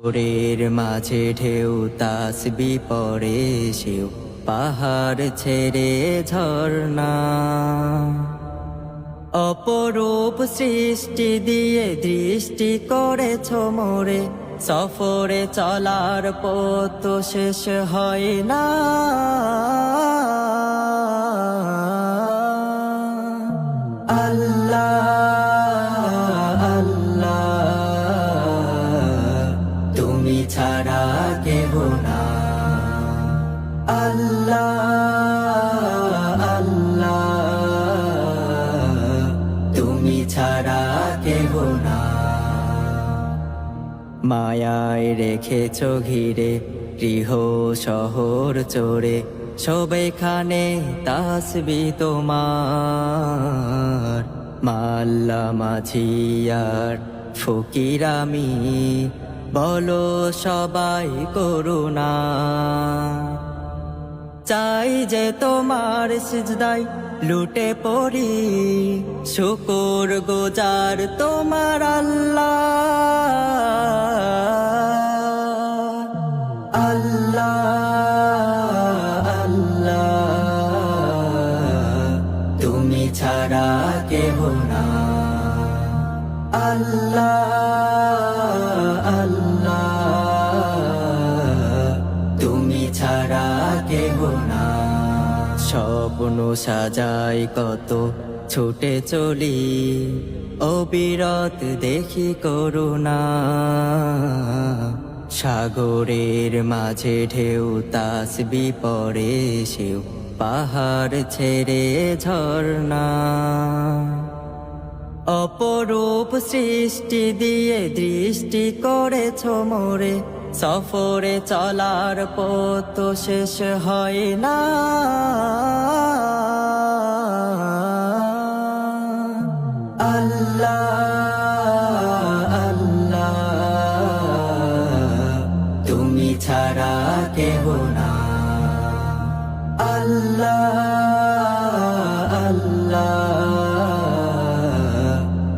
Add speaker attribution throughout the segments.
Speaker 1: সাগরের মাঝে ঢেউ তাসবি পড়ে সেও পাহাড় ছেড়ে ঝরনা অপরূপ সৃষ্টি দিয়ে দৃষ্টি করেছ মোরে সফরে চলার পথ শেষ হয় না আল্লাহ আল্লাহ তুমি ছাড়া কেহ না আল্লাহ আল্লাহ তুমি ছাড়া কেহ না মায়ায় রেখেছ ঘিরে গৃহ শহর চোরে সবেখানে তাসবি তোমার মাল্লা মাঝিয়ার ফকির আমি বলো সবাই করুণা চাই যে তোমার সিজদায় লুটে পড়ি শুকর গুজার তোমার আল্লাহ আল্লাহ আল্লাহ তুমি ছাড়া কেহ না আল্লাহ আল্লাহ তুমি ছাড়া কেহ না স্বপ্ন সাজাই কত ছুটে চলি অবিরত দেখি করুণা সাগরের মাঝে ঢেউ তাসবি পড়ে সেও পাহাড় ছেড়ে ঝরনা অপরূপ সৃষ্টি দিয়ে দৃষ্টি করেছ মোরে সফরে চলার পথ শেষ হয় না আল্লাহ আল্লাহ তুমি ছাড়া কেহ না আল্লাহ আল্লাহ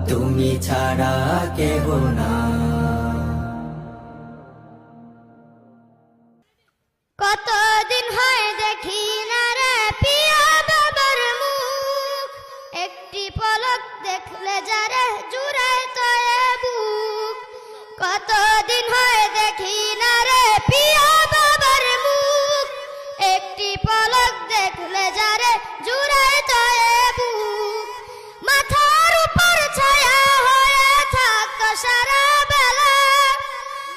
Speaker 1: তুমি ছাড়া কেহ না
Speaker 2: কতদিন হয় দেখি না রে পিয়া বাবার মুখ একটি পলক দেখলে যারে জুড়ায় তয়ে বুক কতদিন হয় দেখি না রে পিয়া বাবার মুখ একটি পলক দেখলে যারে জুড়ায় তয়ে বুক মাথার উপর ছায়া হয়ে থাকতো সারা বেলা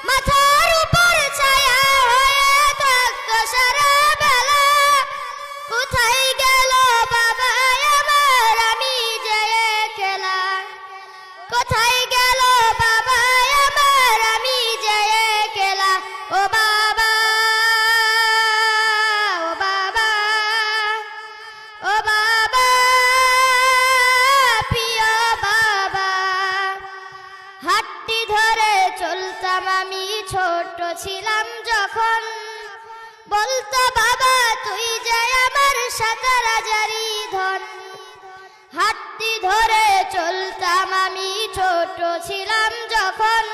Speaker 2: মাথার উপর ছায়া হয়ে থাকতো সারা বেলা কোথায় গেল বাবা আমার আমি যে একলা কোথায় গেল বাবা আমার আমি যে একলা ও বাবা ও বাবা ও বাবা প্রিয় বাবা হাতটি ধরে চলতাম আমি ছোট ছিলাম যখন বলতো বাবা তুই যে আমার সাতার হাজারি ধন হাতটি ধরে চলতাম আমি ছোট ছিলাম যখন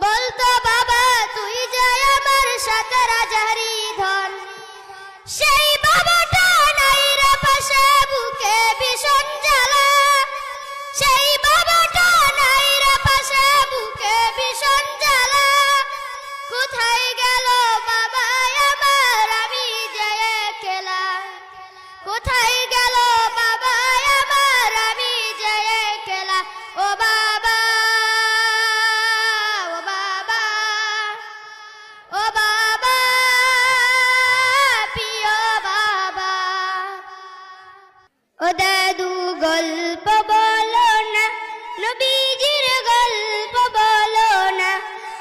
Speaker 2: বলতো বাবা তুই যে আমার সাতার হাজারি ধন সেই বাবাটা নাই রে পাশে বুকে ভীষণ জ্বালা সেই বাবাটা নাই রে পাশে বুকে ভীষণ জ্বালা কোথায় গেল বাবা আমার আমি যে একলা কোথায় গেল বাবা আমার আমি যে একলা ও বাবা ও বাবা ও বাবা প্রিয় বাবা ও দাদু গল্প বলো না নবীজির গল্প বলো না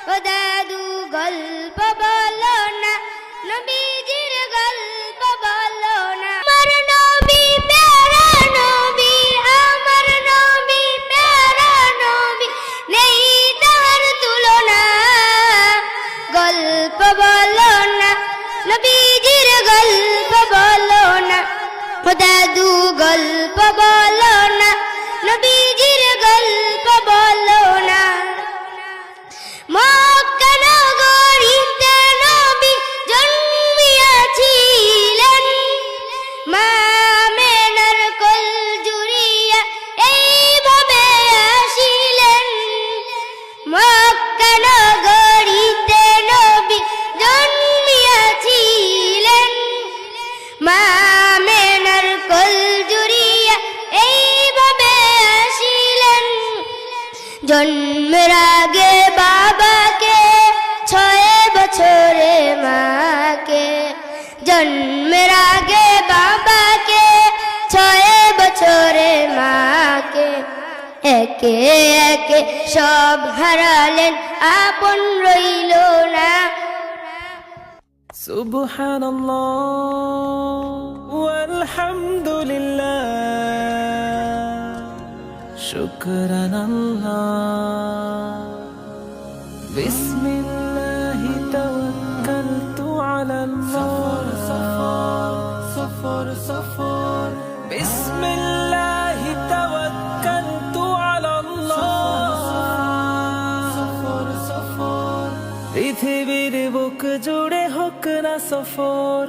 Speaker 2: ও দাদু গল্প বলো না নবীজির গল্প বলো না আমার নবী প্যারা নবী আমার নবী প্যারা নবী নেই তার তুলনা গল্প বলো না নবীজির গল্প বলো না ও দাদু গল্প বলো না নবীজির গল্প বলো না মক্কা একে একে সব হারালেন আপন রইল না।
Speaker 3: সুবহানাল্লাহ ওয়ালহামদুলিল্লাহ শুকরান আল্লাহ বিসমিল্লাহি তাওয়াক্কালতু আলাল্লাহ সফর বিসমিল্লাহি তাওয়াক্কালতু আলাল্লাহ সফর পৃথিবীর বুক জুড়ে হোক না সফর,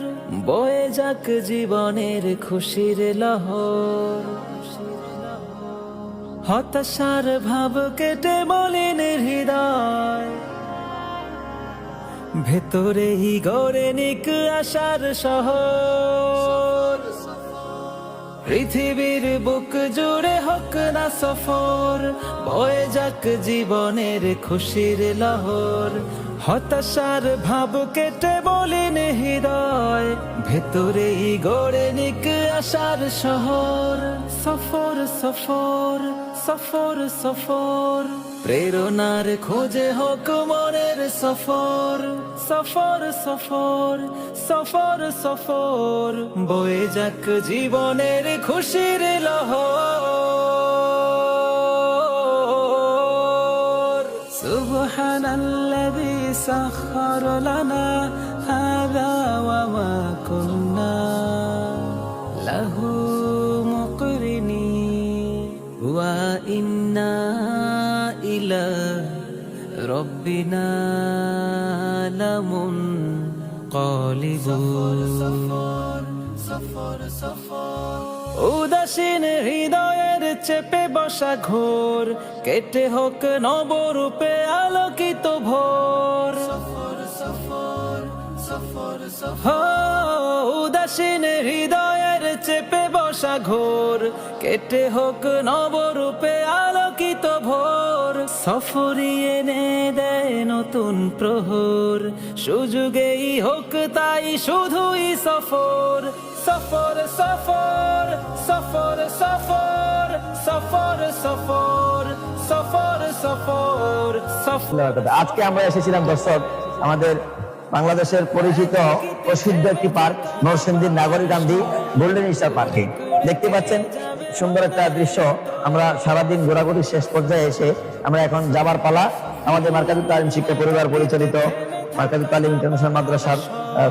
Speaker 3: বয়ে যাক জীবনের খুশির লহর। হতাশার ভাব কেটে মলিন হৃদয়, ভেতরেই গড়ে নিক আশার শহর। পৃথিবীর বুক জুড়ে হোক না সফর, বয়ে যাক জীবনের খুশির লহর। হতাশার ভাব কেটে মলিন হৃদয়, ভেতরেই গড়ে নিক আশার শহর। সফর সফর সফর সফর, প্রেরণার খোঁজে হোক মনের সফর। সফর সফর সফর সফর, বয়ে যাক জীবনের খুশির লহর। সুবহানাল্লাযী সাখখার লানা হাযা ওয়া মা কুন্না লাহু মুকরিনিন ওয়া ইন্না ইলা রব্বিনা লামুনকালিবুন। উদাসীন হৃদয়ের চেপে বসা ঘোর, কেটে হোক নবরূপে আলোকিত ভোর। উদাসীন হৃদয়ের চেপে বসা ঘোর, কেটে হোক নবরূপে আলোকিত ভোর। সফরই এনে দেয় নতুন প্রহর, সুযোগেই হোক তাই শুধুই সফর। সফর সফর সফর সফর সফর সফর সফর সফর সফর।
Speaker 4: আজকে আমরা এসেছিলাম দর্শক আমাদের বাংলাদেশের পরিচিত প্রসিদ্ধ একটি পার্ক নরসিংদীর নাগরিকান্দি গোল্ডেন স্টার পার্কে। দেখতে পাচ্ছেন সুন্দর একটা দৃশ্য। আমরা সারাদিন ঘোরাঘুরি শেষ পর্যায়ে এসে আমরা এখন যাবার পালা। আমাদের মার্কাজুত তালিম শিক্ষা পরিবার পরিচালিত মার্কাজুত তালিম ইন্টারন্যাশনাল মাদ্রাসার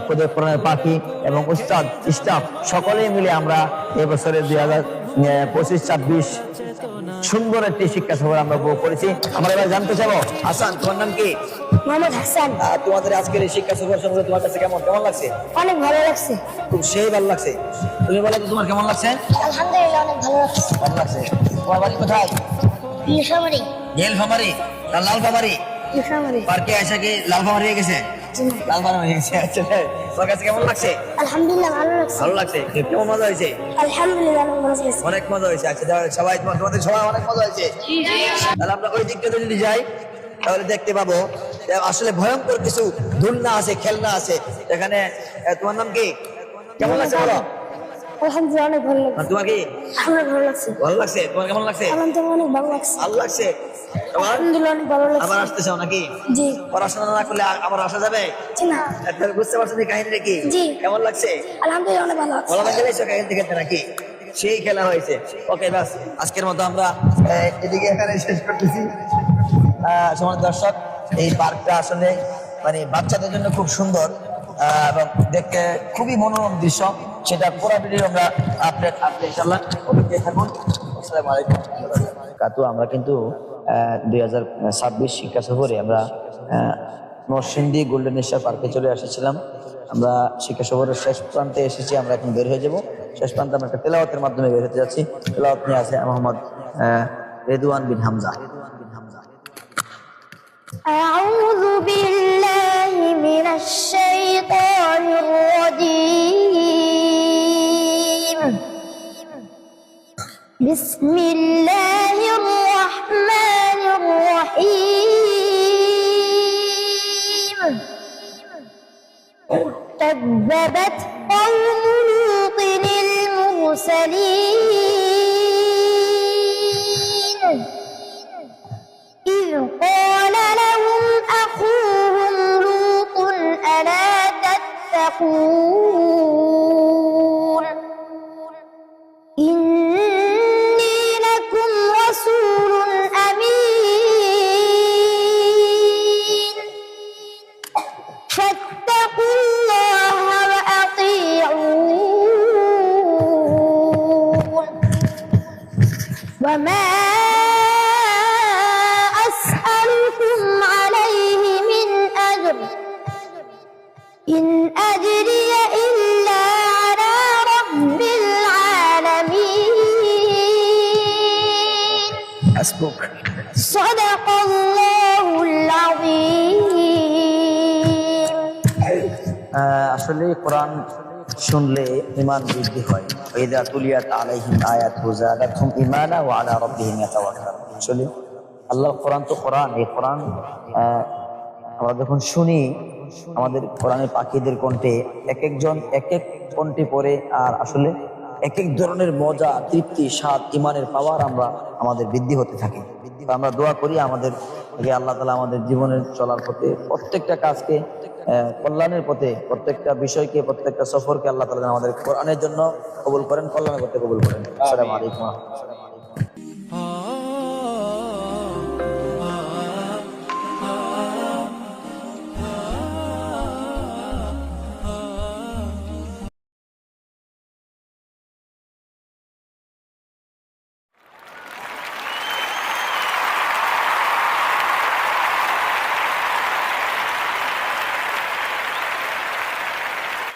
Speaker 4: খুদে কোরআনের পাখি এবং উস্তাদ স্টাফ সকলে মিলে আমরা এবছরের 2025-26 সুন্দর একটি শিক্ষা সফর আমরা উপভোগ করেছি। আমরা এবার জানতে চাবো, হাসান তোমার নাম কি?
Speaker 2: মোহাম্মদ হাসান।
Speaker 4: তোমাদের আজকের এই শিক্ষা সফর সম্পর্কে তোমার কাছে কেমন লাগছে?
Speaker 2: অনেক ভালো লাগছে।
Speaker 4: খুব সেই ভালো লাগছে। তুমি বলো তো তোমার কেমন লাগছে?
Speaker 2: আলহামদুলিল্লাহ অনেক ভালো লাগছে।
Speaker 4: ভালো লাগছে। তোমার বাড়ি কোথায়?
Speaker 2: নীলফামারী।
Speaker 4: নীলফামারী না লালফামারী?
Speaker 2: নীলফামারী।
Speaker 4: পার্কে এসে কি লালফামারী হয়ে গেছে? লালফামারী হয়ে গেছে। আচ্ছা, তোমার কাছে কেমন লাগছে?
Speaker 2: আলহামদুলিল্লাহ ভালো লাগছে।
Speaker 4: ভালো লাগছে। কেমন মজা হয়েছে?
Speaker 2: আলহামদুলিল্লাহ অনেক মজা হয়েছে।
Speaker 4: অনেক মজা হয়েছে। আচ্ছা সবাই তোমাদের সবাই অনেক মজা হয়েছে। তাহলে আমরা ওই দিকটা যদি যাই তাহলে দেখতে পাবো আসলে ভয়ঙ্কর কিছু দুলনা আছে, খেলনা আছে এখানে। তোমার নাম কি? কেমন লাগছে বলো?
Speaker 2: আলহামদুলিল্লাহ অনেক ভালো লাগছে।
Speaker 4: তোমার কি?
Speaker 2: আমার ভালো লাগছে।
Speaker 4: ভালো লাগছে। তোমার কেমন লাগছে?
Speaker 2: আলহামদুলিল্লাহ অনেক ভালো লাগছে।
Speaker 4: ভালো লাগছে।
Speaker 2: আলহামদুলিল্লাহ অনেক ভালো লাগছে।
Speaker 4: আবার আসতে চাও নাকি?
Speaker 2: জি।
Speaker 4: পড়াশোনা না করলে আবার আসা যাবে?
Speaker 2: জি না।
Speaker 4: তাহলে বুঝতে পারছেন কাহিনীটা কি?
Speaker 2: জি।
Speaker 4: কেমন লাগছে?
Speaker 2: আলহামদুলিল্লাহ অনেক ভালো লাগছে।
Speaker 4: ভালো লাগছে কাহিনী দেখে নাকি? সেই খেলা হয়েছে। ওকে বাস, আজকের মতো আমরা এদিকে এখানে শেষ করতেছি। সমাজ দর্শক, এই পার্কটা আসলে মানে বাচ্চাদের জন্য খুব সুন্দর এবং দেখতে খুবই মনোরম দৃশ্য। সেটা পুরো ভিডিও আমরা আপডেট ইনশাআল্লাহ ওদিকে থাকুন। আসসালামু আলাইকুম। আমরা কিন্তু 2026 শিক্ষা সফরে আমরা নরসিংদী গোল্ডেন স্টার পার্কে চলে এসেছিলাম। আমরা শিক্ষা সফরের শেষ প্রান্তে এসেছি। আমরা এখন বের হয়ে যাব। শেষ প্রান্তে আমরা একটা তেলাওয়াতের মাধ্যমে বের হতে যাচ্ছি। তেলাওয়াত নিয়ে আছে মোহাম্মদ রেদওয়ান বিন হামজা।
Speaker 2: أعوذ بالله من الشيطان الرجيم. بسم الله الرحمن الرحيم. كذبت قوم لوط المرسلين إذ قال لهم أخوهم لوط ألا تتقون إني لكم رسول أمين فاتقوا الله وأطيعون وما أسألكم عليه من أجر إن أجري إلا على رب العالمين
Speaker 4: হাসবুক।
Speaker 2: صدق الله العظيم
Speaker 4: আসলে কোরআন শুনলে ঈমান বৃদ্ধি হয়। ইযা তুলিয়াত আলাইহিম আয়াতুহু যাদাতহুম ঈমানা ওয়া আলা রাব্বিহিম ইয়াতাওয়াক্কালুন। আসলে আল্লাহর কোরআন তো কোরআন, এই কোরআন আমরা যখন শুনি আমাদের কোরআনের পাখিদের কণ্ঠে এক একজন এক এক কণ্ঠে পড়ে, আর আসলে এক এক ধরনের মজা, তৃপ্তি, স্বাদ, ঈমানের পাওয়ার আমাদের বৃদ্ধি হতে থাকে। আমরা দোয়া করি আমাদের আল্লাহ তাআলা আমাদের জীবনের চলার পথে প্রত্যেকটা কাজকে কল্যাণের পথে, প্রত্যেকটা বিষয়কে, প্রত্যেকটা সফরকে আল্লাহ তাআলা আমাদের কোরআনের জন্য কবুল করেন, কল্যাণের পথে কবুল করেন। আসসালামু আলাইকুম।